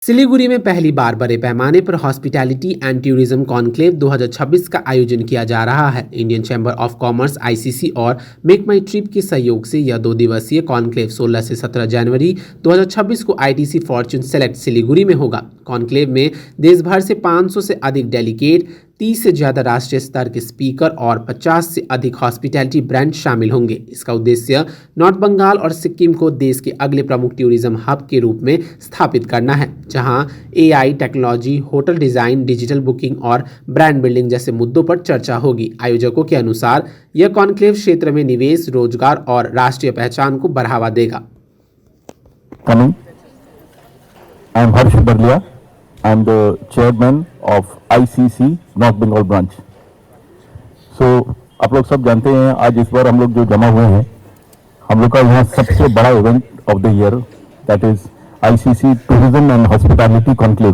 सिलीगुड़ी में पहली बार बड़े पैमाने पर हॉस्पिटैलिटी एंड टूरिज्म कॉन्क्लेव 2026 का आयोजन किया जा रहा है। Indian chamber of commerce ICC और मेक माई ट्रिप के सहयोग से यह 2 दिवसीय कॉन्क्लेव 16 से 17 जनवरी 2026 को आईटीसी फॉर्च्यून सेलेक्ट सिलीगुड़ी में होगा। कॉन्क्लेव में देश भर से 500 से अधिक डेलीगेट, 30 से ज़्यादा राष्ट्रीय स्तर के स्पीकर और 50 से अधिक हॉस्पिटैलिटी ब्रांड शामिल होंगे। इसका उद्देश्य नॉर्थ बंगाल और सिक्किम को देश के अगले प्रमुख टूरिज्म हब के रूप में स्थापित करना है, जहां AI technology, hotel design, digital booking और ब्रांड बिल्डिंग जैसे मुद्दों पर चर्चा होगी। आयोजकों के अनुसार यह कॉन्क्लेव क्षेत्र में निवेश, रोजगार और राष्ट्रीय पहचान को बढ़ावा देगा। I am Harsh Barlia. I am the chairman of ICC North Bengal branch. आप लोग सब जानते हैं आज इस बार हम लोग जो जमा हुए हैं, हम लोग का यहाँ सबसे बड़ा event of the year, that is ICC tourism and hospitality conclave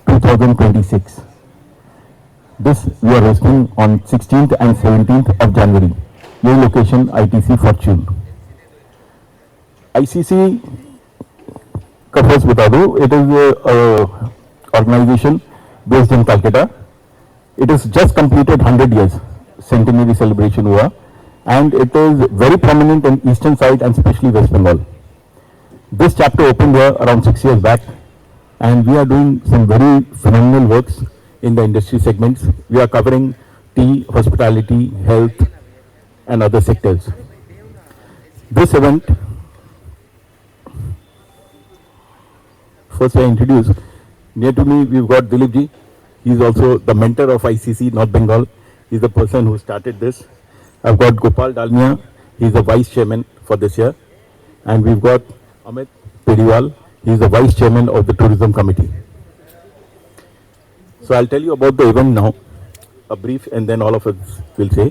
2026। This we are hosting on 16th and 17th of January। ये लोकेशन ITC फॉर्च्यून। ICC का फर्स्ट बता दो, it is organization based in Calcutta. It is just completed 100 years, centenary celebration हुआ, and it is very prominent in eastern side and especially West Bengal. This chapter opened here around 6 years back, and we are doing some very phenomenal works in the industry segments. We are covering tea, hospitality, health, and other sectors. This event, first I introduce. Near to me, we've got Dilip ji. He's also the mentor of ICC North Bengal. He's the person who started this. I've got Gopal Dalmia. He's the vice chairman for this year. And we've got Amit Periwal. He's the vice chairman of the tourism committee. So I'll tell you about the event now, a brief, and then all of us will say.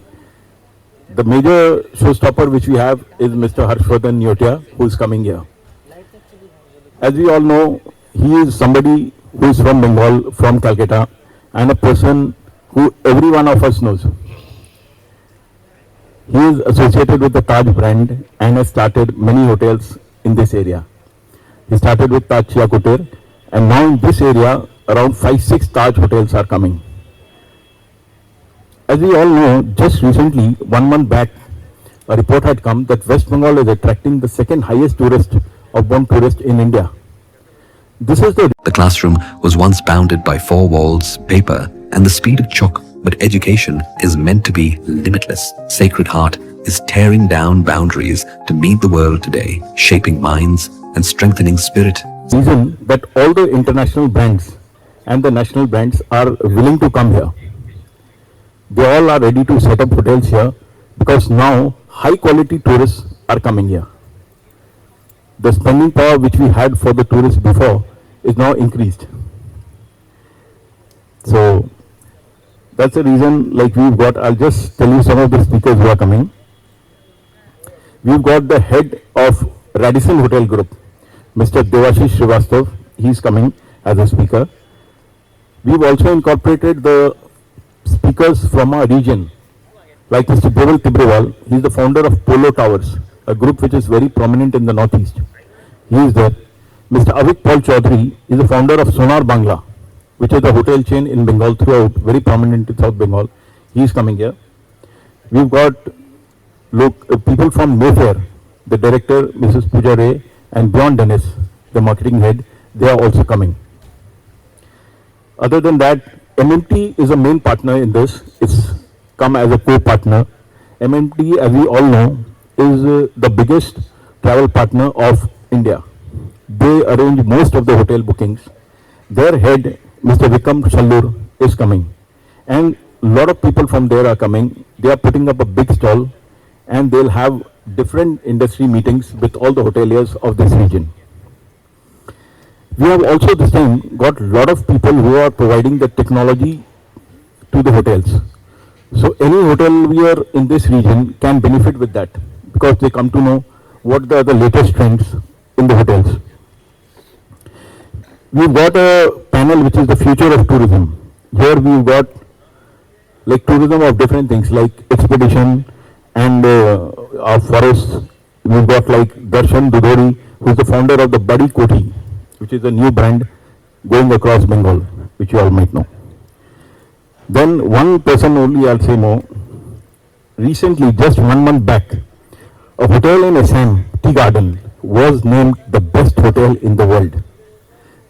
The major showstopper which we have is Mr. Harshvardhan Nyotia, who is coming here. As we all know, he is somebody who is from Bengal, from Calcutta, and a person who every one of us knows. He is associated with the Taj brand and has started many hotels in this area. He started with Taj Chiakutir, and now in this area, around 5-6 Taj hotels are coming. As we all know, just recently, 1 month back, a report had come that West Bengal is attracting the second highest outbound tourist in India. The classroom was once bounded by 4 walls, paper, and the speed of chalk, but education is meant to be limitless. Sacred Heart is tearing down boundaries to meet the world today, shaping minds and strengthening spirit. Reason that all the international brands and the national brands are willing to come here. They all are ready to set up hotels here because now high quality tourists are coming here. The spending power which we had for the tourists before is now increased. So that's the reason, like we've got, I'll just tell you some of the speakers who are coming. We've got the head of Radisson Hotel Group, Mr. Devashish Srivastav. He's coming as a speaker. We've also incorporated the speakers from our region, like Mr. Deval Tibrewal. He's the founder of Polo Towers, a group which is very prominent in the northeast. He is there. Mr. Avik Paul Chaudhary is the founder of Sonar Bangla, which is a hotel chain in Bengal throughout, very prominent in South Bengal. He is coming here. We've got people from Mayfair, the director, Mrs. Pooja Ray, and Bjorn Dennis, the marketing head. They are also coming. Other than that, MMT is a main partner in this. It's come as a co-partner. MMT, as we all know, is the biggest travel partner of India. They arrange most of the hotel bookings. Their head, Mr. Vikram Shallur, is coming. And a lot of people from there are coming. They are putting up a big stall and they'll have different industry meetings with all the hoteliers of this region. We have also this time got a lot of people who are providing the technology to the hotels. So any hotelier in this region can benefit with that because they come to know what are the latest trends in the hotels. We've got a panel which is the future of tourism. Here we've got like tourism of different things like expedition and our forests. We've got like Darshan Dudori, who is the founder of the Buddy Koti, which is a new brand going across Bengal, which you all might know. Then one person only I'll say more. Recently, just 1 month back, a hotel in Assam, Tea Garden, was named the best hotel in the world.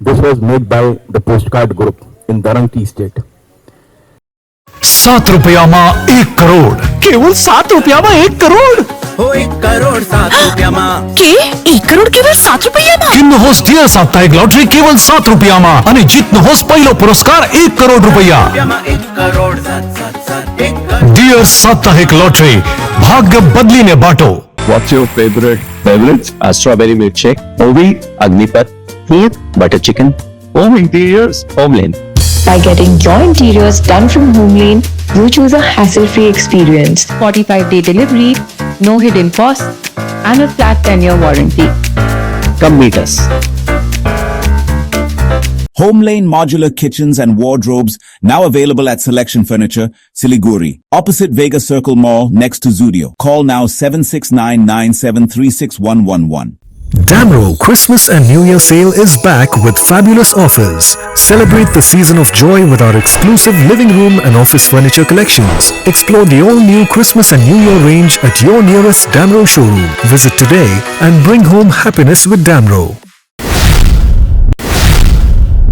This was made by the Postcard Group in Darang Tea State. ₹7 1 crore, केवल ₹7 1 करोड़। हो 1 करोड़ 7 રૂપિયામાં કે 1 કરોડ કેવલ 7 રૂપિયામાં? કિન્નો હોસ dear સાપ્તાહિક lottery કેવલ ₹7 અને જીતનો હોસ પહેલો પુરસ્કાર ₹1 કરોડ। 1 કરોડ 7 1 કરોડ ડિયર સાપ્તાહિક લોટરી, ભાગ્ય બદલીને બાટો। What's your favorite beverage? A strawberry milkshake, Ovi, Agnipat, Heat, butter chicken, Home Interiors, Homeland. By getting your interiors done from Homelane, you choose a hassle-free experience. 45-day delivery, no hidden costs, and a flat 10-year warranty. Come meet us. Homelane Modular Kitchens and Wardrobes, now available at Selection Furniture, Siliguri, opposite Vega Circle Mall, next to Zudio. Call now 7699736111. Damro Christmas and New Year sale is back with fabulous offers. Celebrate the season of joy with our exclusive living room and office furniture collections. Explore the all-new Christmas and New Year range at your nearest Damro showroom. Visit today and bring home happiness with Damro.